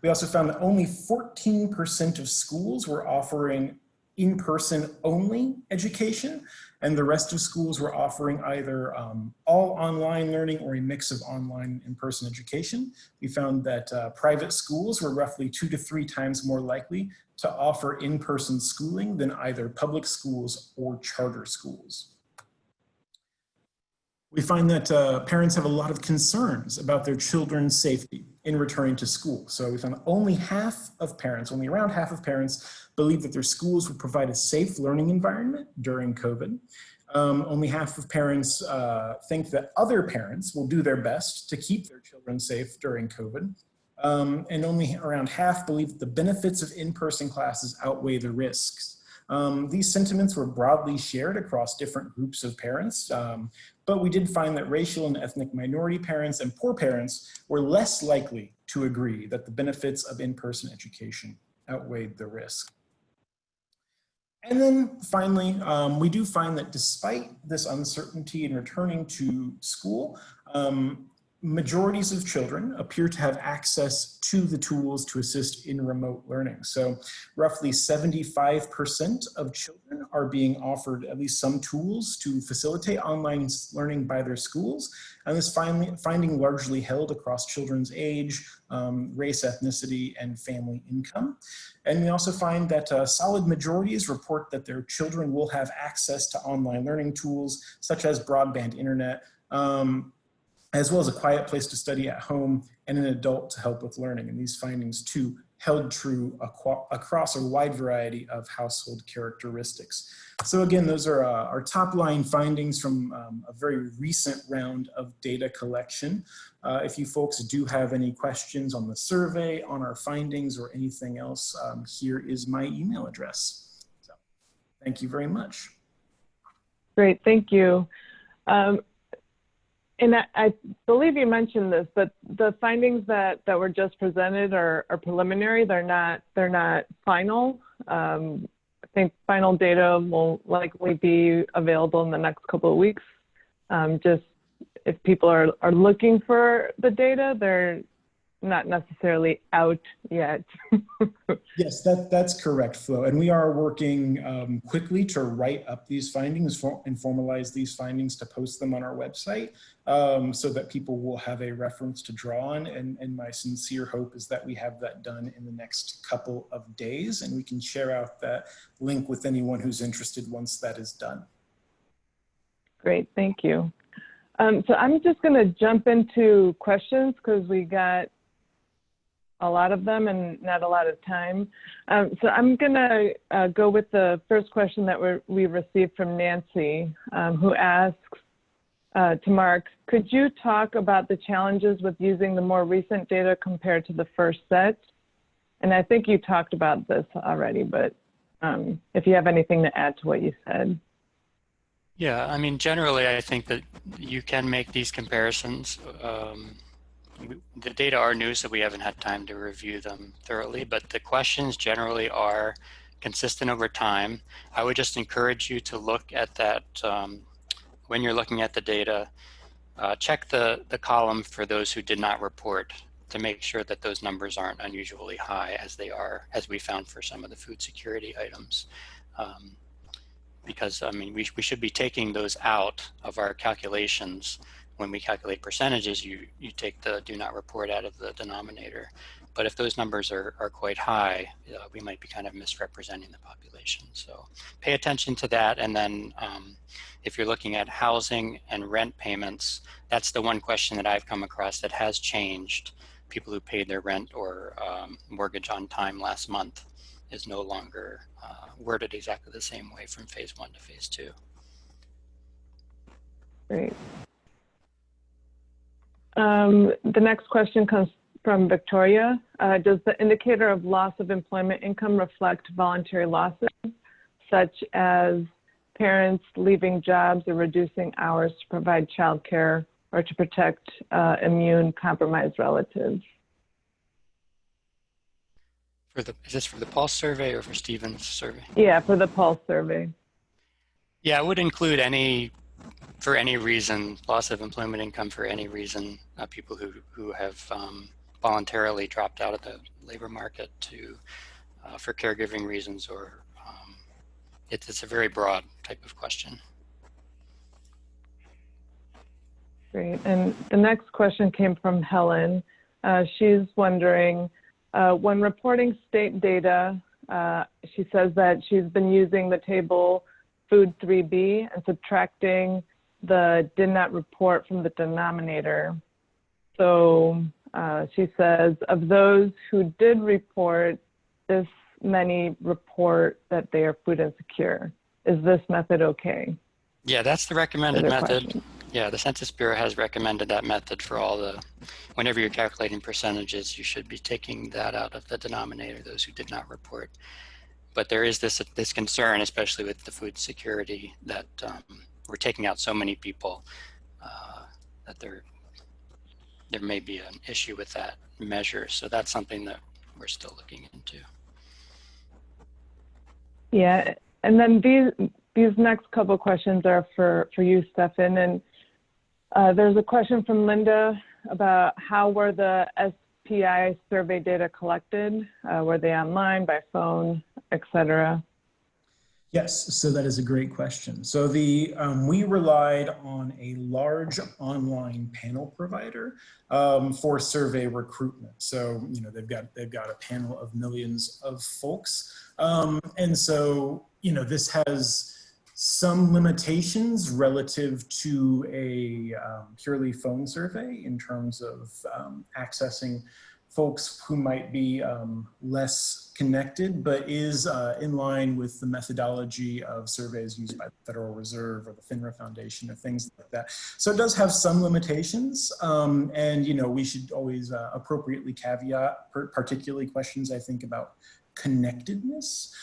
We also found that only 14% of schools were offering in-person only education, and the rest of schools were offering either all online learning or a mix of online and in-person education. We found that private schools were roughly 2 to 3 times more likely to offer in-person schooling than either public schools or charter schools. We find that parents have a lot of concerns about their children's safety in returning to school. So we found only around half of parents believe that their schools will provide a safe learning environment during COVID. Only half of parents think that other parents will do their best to keep their children safe during COVID. and only around half believe that the benefits of in-person classes outweigh the risks. These sentiments were broadly shared across different groups of parents, but we did find that racial and ethnic minority parents and poor parents were less likely to agree that the benefits of in-person education outweighed the risk. And then finally, we do find that despite this uncertainty in returning to school, majorities of children appear to have access to the tools to assist in remote learning. So roughly 75% of children are being offered at least some tools to facilitate online learning by their schools. And this finding largely held across children's age, race, ethnicity, and family income. And we also find that solid majorities report that their children will have access to online learning tools, such as broadband internet, as well as a quiet place to study at home and an adult to help with learning. And these findings too held true across a wide variety of household characteristics. So again, those are our top line findings from a very recent round of data collection. If you folks do have any questions on the survey, on our findings, or anything else, here is my email address. So thank you very much. Great, thank you. And I believe you mentioned this, but the findings that were just presented are preliminary. They're not final. I think final data will likely be available in the next couple of weeks. Just if people are looking for the data, they're not necessarily out yet. Yes, that's correct, Flo. And we are working quickly to write up these findings and formalize these findings to post them on our website so that people will have a reference to draw on. And my sincere hope is that we have that done in the next couple of days, and we can share out that link with anyone who's interested once that is done. Great, thank you. So I'm just going to jump into questions because we got a lot of them and not a lot of time. So I'm going to go with the first question that we received from Nancy, who asks to Mark, could you talk about the challenges with using the more recent data compared to the first set? And I think you talked about this already, but if you have anything to add to what you said. Yeah, I mean, generally, I think that you can make these comparisons. The data are new, so we haven't had time to review them thoroughly, but the questions generally are consistent over time. I would just encourage you to look at that when you're looking at the data. Check the column for those who did not report to make sure that those numbers aren't unusually high as they are, as we found for some of the food security items. Because, I mean, we should be taking those out of our calculations. When we calculate percentages, you take the do not report out of the denominator. But if those numbers are quite high, we might be kind of misrepresenting the population. So pay attention to that. And then if you're looking at housing and rent payments, that's the one question that I've come across that has changed. People who paid their rent or mortgage on time last month is no longer worded exactly the same way from phase 1 to phase 2. Great. The next question comes from Victoria. Does the indicator of loss of employment income reflect voluntary losses, such as parents leaving jobs or reducing hours to provide childcare or to protect immune-compromised relatives? Is this for the Pulse survey or for Stephen's survey? Yeah, for the Pulse survey. Yeah, it would include for any reason, loss of employment income for any reason, people who have voluntarily dropped out of the labor market for caregiving reasons, or it's a very broad type of question. Great, and the next question came from Helen. She's wondering, when reporting state data, she says that she's been using the table Food 3B and subtracting the did not report from the denominator. So she says, of those who did report, this many report that they are food insecure. Is this method okay? Yeah, that's the recommended further method. questions. Yeah, the Census Bureau has recommended that method for all the, whenever you're calculating percentages, you should be taking that out of the denominator, those who did not report. But there is this concern, especially with the food security, that we're taking out so many people that there may be an issue with that measure. So that's something that we're still looking into. Yeah, and then these next couple questions are for you, Stefan. And there's a question from Linda about how were the SPI survey data collected? Were they online, by phone, etc.? Yes, so that is a great question. So we relied on a large online panel provider for survey recruitment. So they've got a panel of millions of folks, and so this has some limitations relative to a purely phone survey in terms of accessing folks who might be less connected, but is in line with the methodology of surveys used by the Federal Reserve or the FINRA Foundation or things like that. So it does have some limitations, and we should always appropriately caveat, particularly questions I think about connectedness.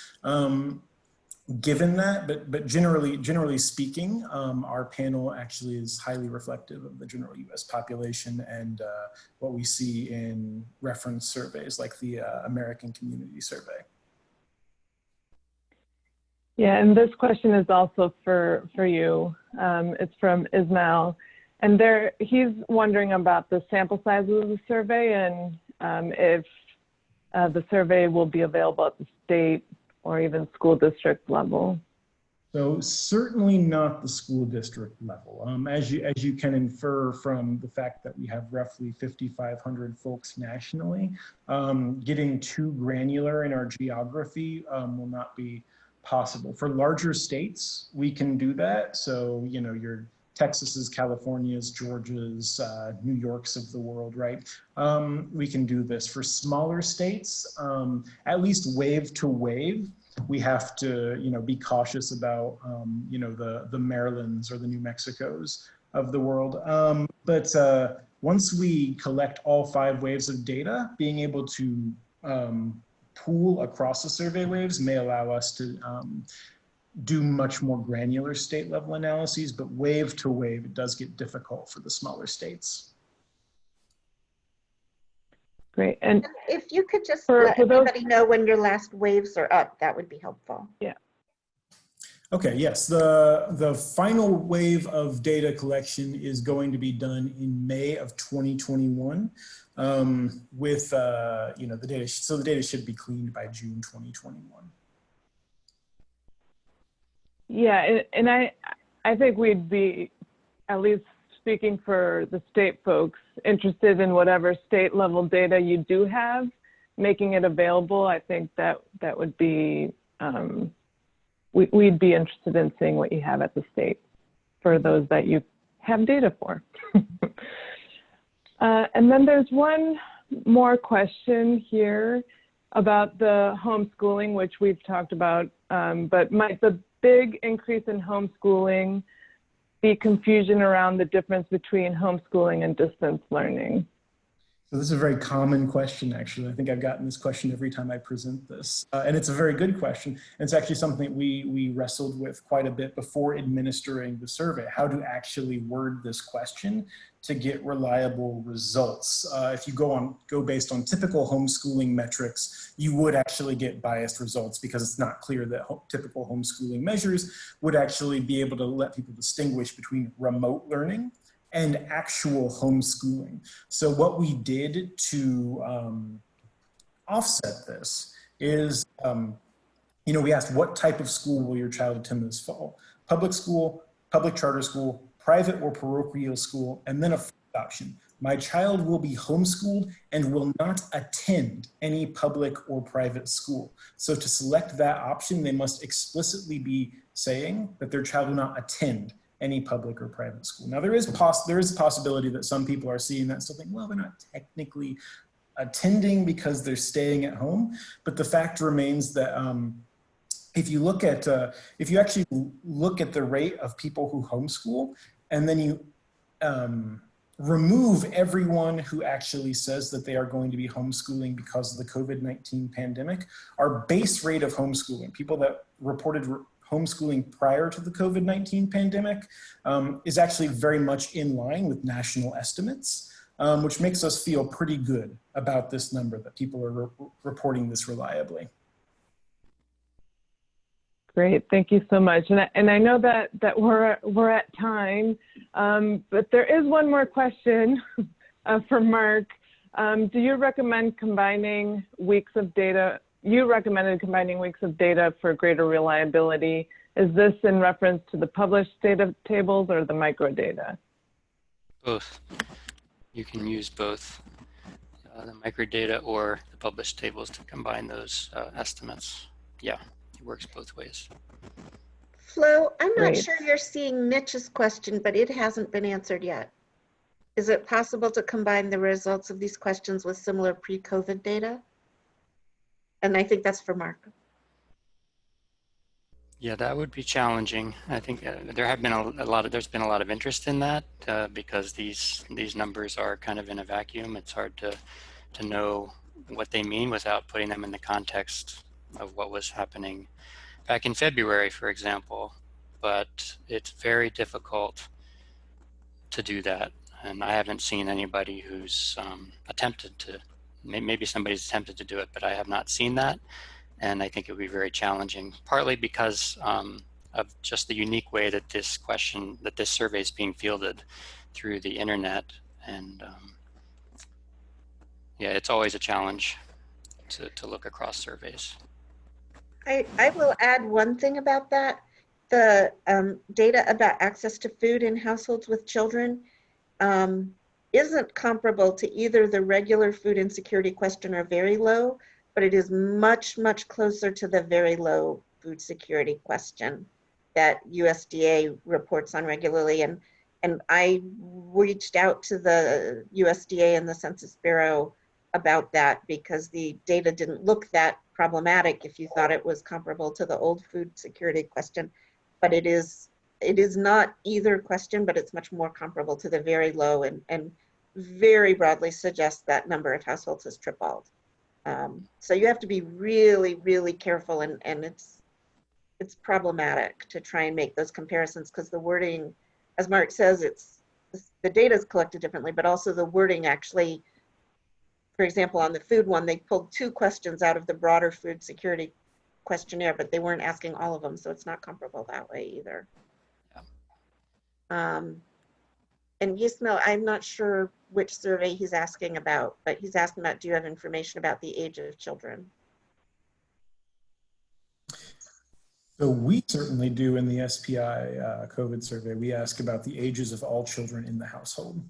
Given that, but generally speaking, our panel actually is highly reflective of the general U.S. population and what we see in reference surveys like the American Community Survey. Yeah, and this question is also for you. It's from Ismail, and he's wondering about the sample size of the survey and if the survey will be available at the state or even school district level. So certainly not the school district level. As you can infer from the fact that we have roughly 5,500 folks nationally, getting too granular in our geography will not be possible. For larger states, we can do that. So your Texas's, California's, Georgia's, New York's of the world, right? We can do this. For smaller states, at least wave to wave, we have to, be cautious about, the Marylands or the New Mexicos of the world. But once we collect all 5 waves of data, being able to pool across the survey waves may allow us to do much more granular state level analyses, but wave to wave, it does get difficult for the smaller states. Great. And if you could just let everybody know when your last waves are up, that would be helpful. Yeah. Okay, yes, the final wave of data collection is going to be done in May of 2021 with, the data, so the data should be cleaned by June 2021. Yeah, and I think we'd be, at least speaking for the state folks, interested in whatever state level data you do have, making it available. I think that would be, we'd be interested in seeing what you have at the state for those that you have data for. And then there's one more question here about the homeschooling, which we've talked about, but might the big increase in homeschooling be confusion around the difference between homeschooling and distance learning? So this is a very common question, actually. I think I've gotten this question every time I present this. And it's a very good question. And it's actually something we wrestled with quite a bit before administering the survey, how to actually word this question to get reliable results. If you go based on typical homeschooling metrics, you would actually get biased results because it's not clear that typical homeschooling measures would actually be able to let people distinguish between remote learning and actual homeschooling. So what we did to offset this is, we asked what type of school will your child attend this fall? Public school, public charter school, private or parochial school, and then a option. My child will be homeschooled and will not attend any public or private school. So to select that option, they must explicitly be saying that their child will not attend any public or private school. Now there is a possibility that some people are seeing that and still think, well, they're not technically attending because they're staying at home, but the fact remains that if you look at, if you actually look at the rate of people who homeschool, and then you remove everyone who actually says that they are going to be homeschooling because of the COVID-19 pandemic, our base rate of homeschooling, people that reported homeschooling prior to the COVID-19 pandemic, is actually very much in line with national estimates, which makes us feel pretty good about this number, that people are reporting this reliably. Great, thank you so much. And I know that we're at time, but there is one more question for Mark. Do you recommend combining weeks of data? You recommended combining weeks of data for greater reliability. Is this in reference to the published data tables or the microdata? Both. You can use both the microdata or the published tables to combine those estimates. Yeah. It works both ways. Flo, I'm not Great. sure you're seeing Mitch's question, but it hasn't been answered yet. Is it possible to combine the results of these questions with similar pre-COVID data? And I think that's for Mark. Yeah, that would be challenging. I think there's been a lot of interest in that because these numbers are kind of in a vacuum. It's hard to know what they mean without putting them in the context of what was happening back in February, for example, but it's very difficult to do that. And I haven't seen anybody who's attempted to, maybe somebody's attempted to do it, but I have not seen that. And I think it would be very challenging, partly because of just the unique way that this survey is being fielded through the internet. And yeah, it's always a challenge to look across surveys. I will add one thing about that. The data about access to food in households with children isn't comparable to either the regular food insecurity question or very low, but it is much, much closer to the very low food security question that USDA reports on regularly. And I reached out to the USDA and the Census Bureau about that because the data didn't look that problematic if you thought it was comparable to the old food security question, but it is not either question, but it's much more comparable to the very low and very broadly suggests that number of households has tripled. So you have to be really, really careful, and it's problematic to try and make those comparisons because the wording, as Mark says, the data is collected differently, but also the wording actually. For example, on the food one, they pulled 2 questions out of the broader food security questionnaire, but they weren't asking all of them, so it's not comparable that way either. Yeah. And Yismail, I'm not sure which survey he's asking about, but he's asking about, do you have information about the age of children? So we certainly do in the SPI COVID survey. We ask about the ages of all children in the household.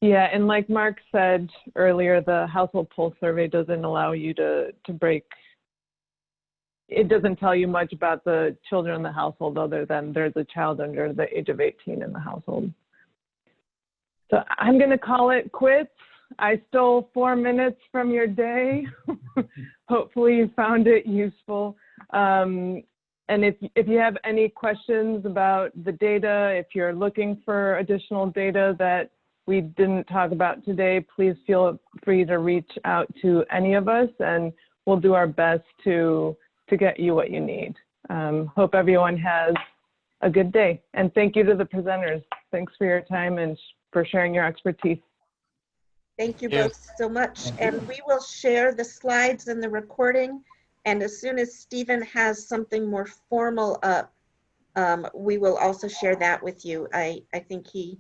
Yeah, and like Mark said earlier, the household pulse survey doesn't allow you to break. It doesn't tell you much about the children in the household other than there's a child under the age of 18 in the household. So I'm going to call it quits. I stole 4 minutes from your day. Hopefully you found it useful. And if you have any questions about the data, if you're looking for additional data that we didn't talk about today, please feel free to reach out to any of us and we'll do our best to get you what you need. Hope everyone has a good day. And thank you to the presenters. Thanks for your time and for sharing your expertise. Thank you both so much. And we will share the slides and the recording. And as soon as Stephen has something more formal up, we will also share that with you. I think he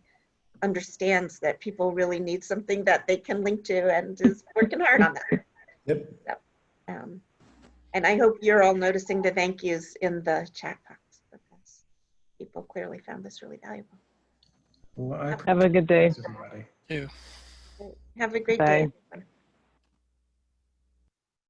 understands that people really need something that they can link to and is working hard on that. Yep. So, and I hope you're all noticing the thank yous in the chat box because people clearly found this really valuable. Well, have a good day. Everybody. You. Have a great Bye. day.